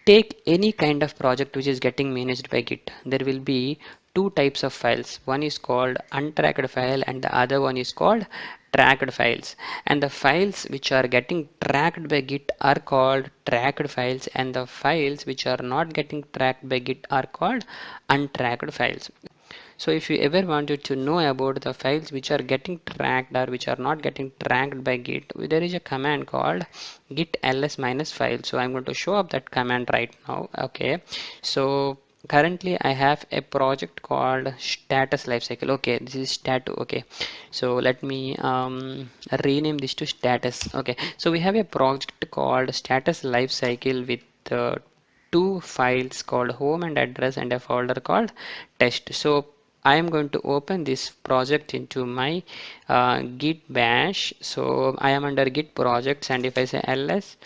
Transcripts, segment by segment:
take any kind of project which is getting managed by Git. There will be two types of files. One is called untracked file and the other one is called tracked files. And the files which are getting tracked by Git are called tracked files, and the files which are not getting tracked by Git are called untracked files. So if you ever wanted to know about the files which are getting tracked or which are not getting tracked by Git, there is a command called git ls minus file. So I'm going to show up that command right now. Okay, so currently I have a project called status lifecycle. Okay, this is stat. Okay, so let me rename this to status. Okay, so we have a project called status lifecycle with two files called home and address and a folder called test. So I am going to open this project into my git bash. So I am under git projects, and if I say ls,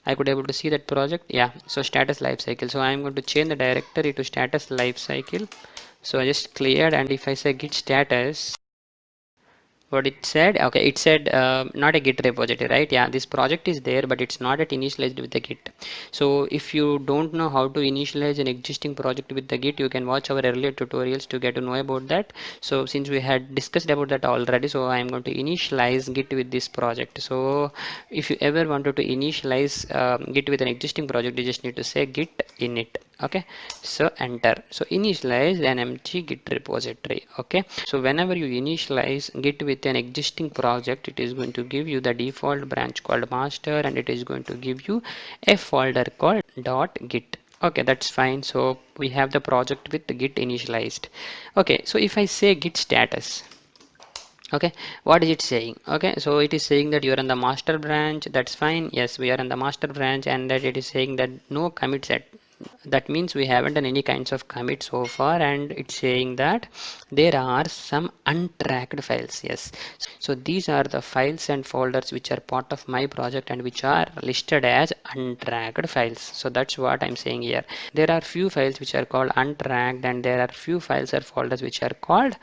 I could able to see that project. Yeah, so status lifecycle. So I am going to change the directory to status lifecycle. So I just cleared, and if I say git status, what it said, okay, it said not a git repository, right? Yeah, this project is there, but it's not at initialized with the git. So if you don't know how to initialize an existing project with the git, you can watch our earlier tutorials to get to know about that. So since we had discussed about that already, so I am going to initialize git with this project. So if you ever wanted to initialize git with an existing project, you just need to say git init. Okay, so enter. So initialize an empty git repository. Okay, so whenever you initialize git with an existing project, it is going to give you the default branch called master, and it is going to give you a folder called .git. Okay, that's fine. So we have the project with the git initialized. Okay, so if I say git status, okay, what is it saying? Okay, so it is saying that you are in the master branch. That's fine. Yes, we are in the master branch, and that it is saying that no commit set. That means we haven't done any kinds of commit so far, and it's saying that there are some untracked files. Yes, so these are the files and folders which are part of my project and which are listed as untracked files. So that's what I'm saying here. There are few files which are called untracked, and there are few files or folders which are called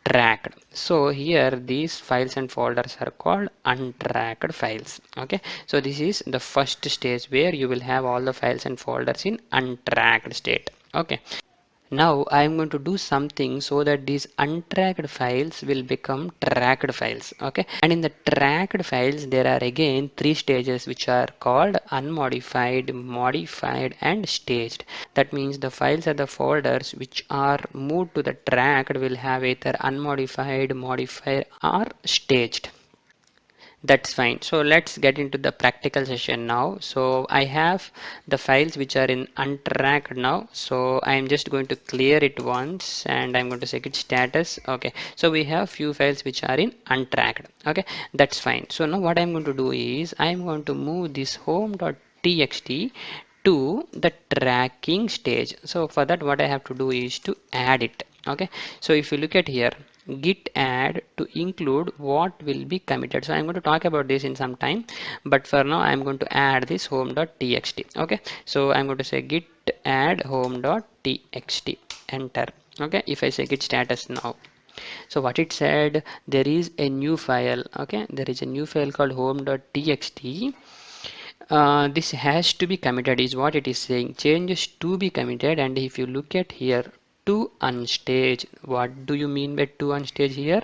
tracked. So here these files and folders are called untracked files. Okay, so this is the first stage where you will have all the files and folders in untracked state. Okay, now I am going to do something so that these untracked files will become tracked files. Okay, and in the tracked files there are again three stages which are called unmodified, modified and staged. That means the files or the folders which are moved to the tracked will have either unmodified, modified or staged. That's fine. So let's get into the practical session now. So I have the files which are in untracked now. So I'm just going to clear it once, and I'm going to say git status. Okay. So we have few files which are in untracked. Okay. That's fine. So now what I'm going to do is I'm going to move this home.txt to the tracking stage. So for that, what I have to do is to add it. Okay, so if you look at here, git add to include what will be committed. So I'm going to talk about this in some time, but for now I'm going to add this home.txt. Okay, so I'm going to say git add home.txt, enter. Okay, if I say git status now, so what it said, there is a new file. Okay, there is a new file called home.txt. This has to be committed is what it is saying. Changes to be committed, and if you look at here, to unstage, what do you mean by to unstage here?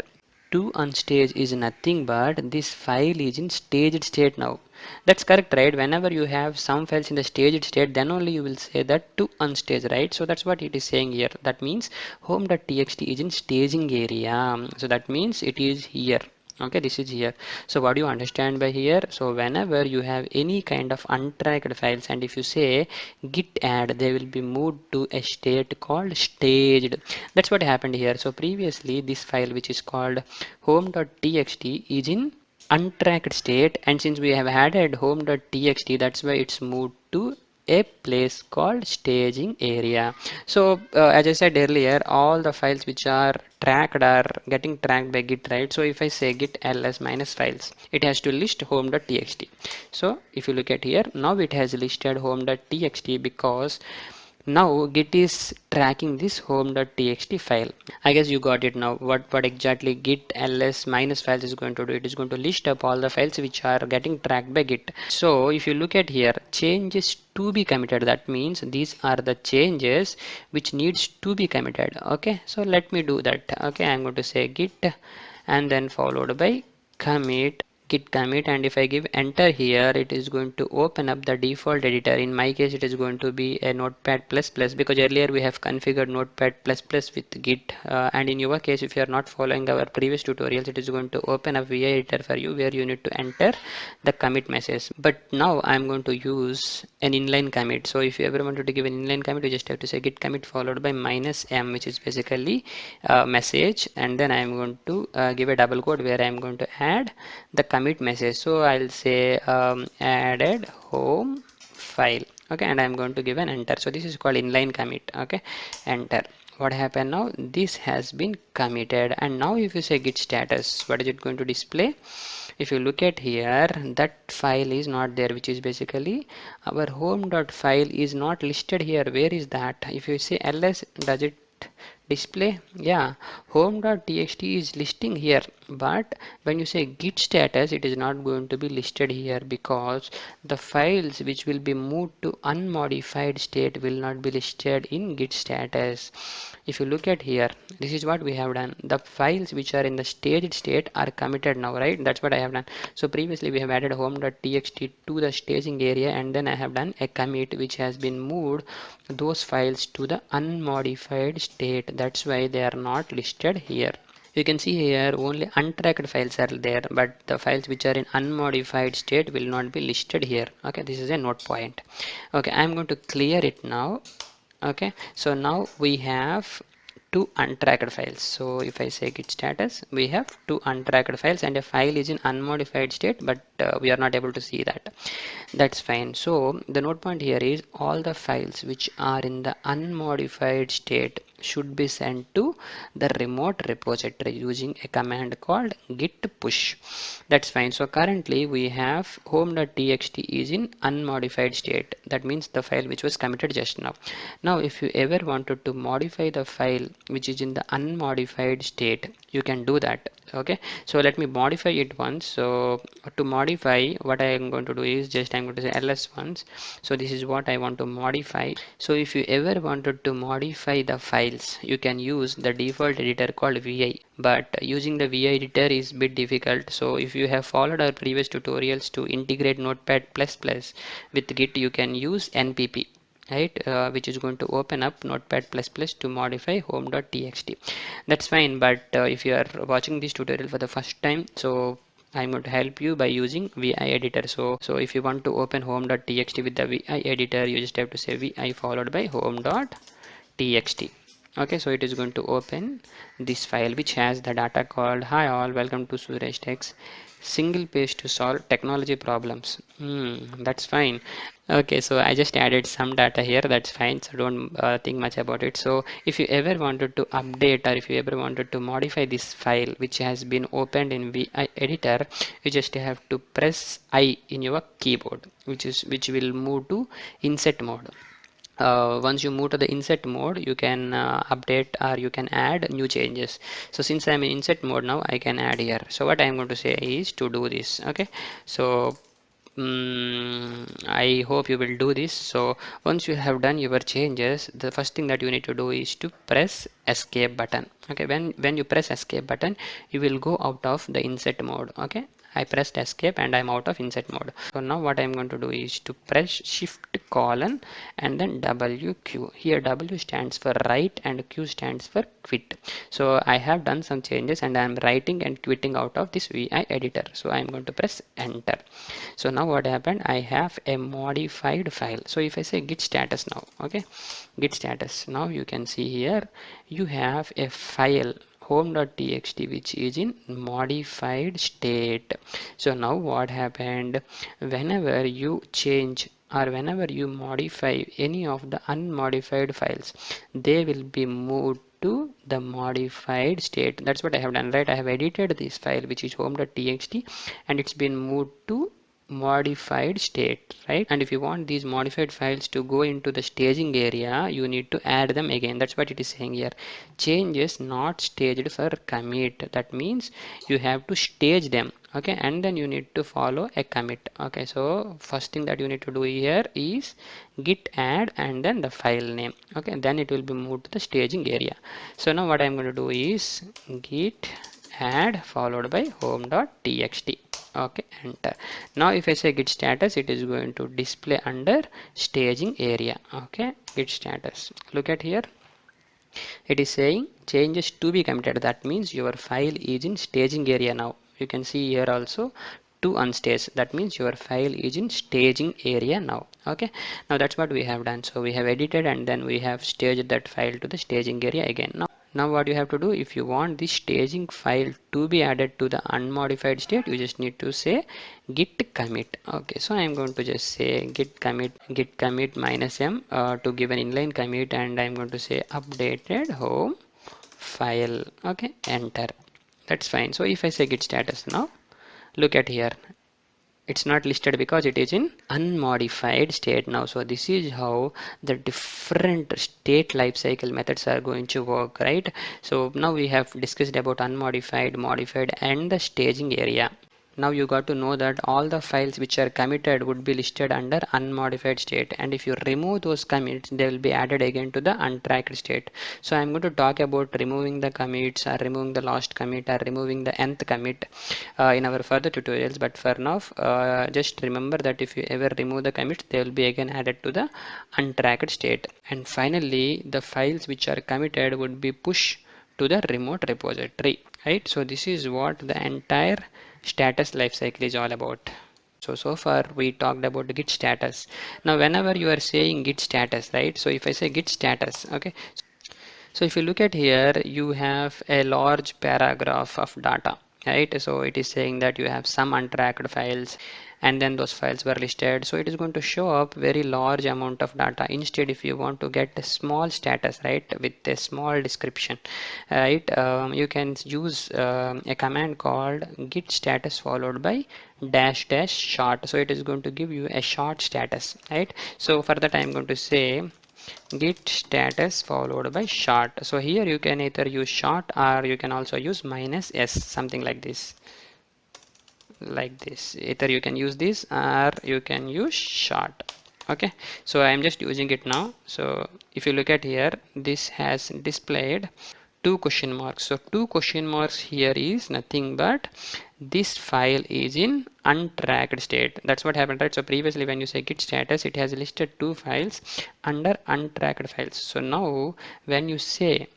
To unstage is nothing but this file is in staged state now. That's correct, right? Whenever you have some files in the staged state, then only you will say that to unstage, right? So that's what it is saying here. That means home.txt is in staging area. So that means it is here. Okay, this is here. So what do you understand by here? So whenever you have any kind of untracked files, and if you say git add, they will be moved to a state called staged. That's what happened here. So previously this file which is called home.txt is in untracked state, and since we have added home.txt, that's why it's moved to a place called staging area. So as I said earlier, all the files which are tracked are getting tracked by git, right? So if I say git ls minus files, it has to list home.txt. So if you look at here, now it has listed home.txt because Now Git is tracking this home.txt file. I guess you got it now. What exactly Git ls minus files is going to do? It is going to list up all the files which are getting tracked by Git. So if you look at here, changes to be committed. That means these are the changes which needs to be committed. Okay, so let me do that. Okay, I'm going to say Git and then followed by commit, git commit, and if I give enter here, it is going to open up the default editor. In my case it is going to be a notepad plus plus, because earlier we have configured notepad plus plus with git, and in your case if you are not following our previous tutorials, it is going to open up vi editor for you where you need to enter the commit message. But now I'm going to use an inline commit. So if you ever wanted to give an inline commit, you just have to say git commit followed by minus m, which is basically message, and then I'm going to give a double quote where I'm going to add the commit message. So I'll say added home file. Okay, and I'm going to give an enter. So this is called inline commit. Okay, enter. What happened now? This has been committed, and now if you say git status, what is it going to display? If you look at here, that file is not there, which is basically our home.file is not listed here. Where is that? If you say ls, does it display? Yeah, home.txt is listing here, but when you say git status, it is not going to be listed here because the files which will be moved to unmodified state will not be listed in git status. If you look at here, this is what we have done. The files which are in the staged state are committed now, right? That's what I have done. So previously we have added home.txt to the staging area, and then I have done a commit which has been moved those files to the unmodified state. That's why they are not listed here. You can see here only untracked files are there, but the files which are in unmodified state will not be listed here. Okay, this is a note point. Okay, I'm going to clear it now. Okay, so now we have two untracked files. So if I say git status, we have two untracked files, and a file is in unmodified state, but we are not able to see that. That's fine. So the note point here is all the files which are in the unmodified state should be sent to the remote repository using a command called git push. That's fine. So currently we have home.txt is in unmodified state. That means the file which was committed just now. Now if you ever wanted to modify the file which is in the unmodified state, you can do that. Okay, so let me modify it once. So to modify, what I am going to do is just I'm going to say ls once. So this is what I want to modify. So if you ever wanted to modify the files, you can use the default editor called vi, but using the vi editor is a bit difficult. So if you have followed our previous tutorials to integrate notepad plus plus with git, you can use npp, right, which is going to open up notepad plus plus to modify home.txt. That's fine, but if you are watching this tutorial for the first time, so I'm going to help you by using vi editor. So if you want to open home.txt with the vi editor, you just have to say vi followed by home.txt. Okay, so it is going to open this file which has the data called hi all, welcome to Suresh Techs, single page to solve technology problems. That's fine. Okay, so I just added some data here. That's fine, so don't think much about it. So if you ever wanted to update, or if you ever wanted to modify this file which has been opened in vi editor, you just have to press I in your keyboard, which will move to insert mode. Once you move to the insert mode, you can update or you can add new changes. So since I'm in insert mode now, I can add here. So what I'm going to say is to do this. Okay, so I hope you will do this. So once you have done your changes, the first thing that you need to do is to press escape button. Okay, when you press escape button, you will go out of the insert mode. Okay, I pressed escape and I'm out of insert mode. So now what I'm going to do is to press shift colon and then WQ. Here W stands for write and Q stands for quit. So I have done some changes and I'm writing and quitting out of this VI editor. So I'm going to press enter. So now what happened? I have a modified file. So if I say git status now, okay, git status. Now you can see here you have a file home.txt which is in modified state. So now what happened, whenever you change or whenever you modify any of the unmodified files, they will be moved to the modified state. That's what I have done, right? I have edited this file which is home.txt and it's been moved to modified state, right? And if you want these modified files to go into the staging area, you need to add them again. That's what it is saying here. Changes not staged for commit. That means you have to stage them, okay, and then you need to follow a commit. Okay, so first thing that you need to do here is git add and then the file name. Okay, then it will be moved to the staging area. So now what I'm going to do is git add followed by home.txt. Okay, enter. Now if I say git status, it is going to display under staging area. Okay, git status, look at here, it is saying changes to be committed. That means your file is in staging area now. You can see here also to unstaged. That means your file is in staging area now. Okay, now that's what we have done. So we have edited and then we have staged that file to the staging area again. Now what you have to do, if you want this staging file to be added to the unmodified state, you just need to say git commit. Okay, so I am going to just say git commit minus m to give an inline commit, and I am going to say updated home file. Okay, enter. That's fine. So if I say git status now, look at here, it's not listed because it is in unmodified state now. So this is how the different state lifecycle methods are going to work, right? So now we have discussed about unmodified, modified, and the staging area. Now you got to know that all the files which are committed would be listed under unmodified state, and if you remove those commits, they will be added again to the untracked state. So I'm going to talk about removing the commits, or removing the last commit, or removing the nth commit in our further tutorials. But for now, just remember that if you ever remove the commits, they will be again added to the untracked state. And finally, the files which are committed would be pushed to the remote repository, right? So this is what the entire status lifecycle is all about. So far we talked about the git status. Now whenever you are saying git status, right? So if I say git status, okay, so if you look at here, you have a large paragraph of data, right? So it is saying that you have some untracked files, and then those files were listed. So it is going to show up very large amount of data. Instead, if you want to get a small status, right, with a small description, right, you can use a command called git status followed by dash dash short. So it is going to give you a short status, right? So for that, I am going to say git status followed by short. So here you can either use short, or you can also use minus s, something like this, either you can use this or you can use short. Okay, so I am just using it now. So if you look at here, this has displayed two question marks. So two question marks here is nothing but this file is in untracked state. That's what happened, right? So previously when you say git status, it has listed two files under untracked files. So now when you say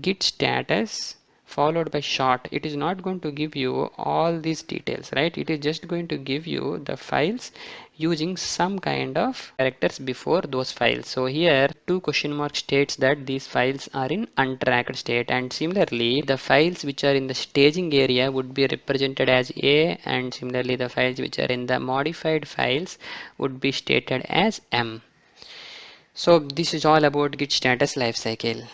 git status followed by short, it is not going to give you all these details, right? It is just going to give you the files using some kind of characters before those files. So here two question mark states that these files are in untracked state, and similarly the files which are in the staging area would be represented as A, and similarly the files which are in the modified files would be stated as M. So this is all about git status lifecycle.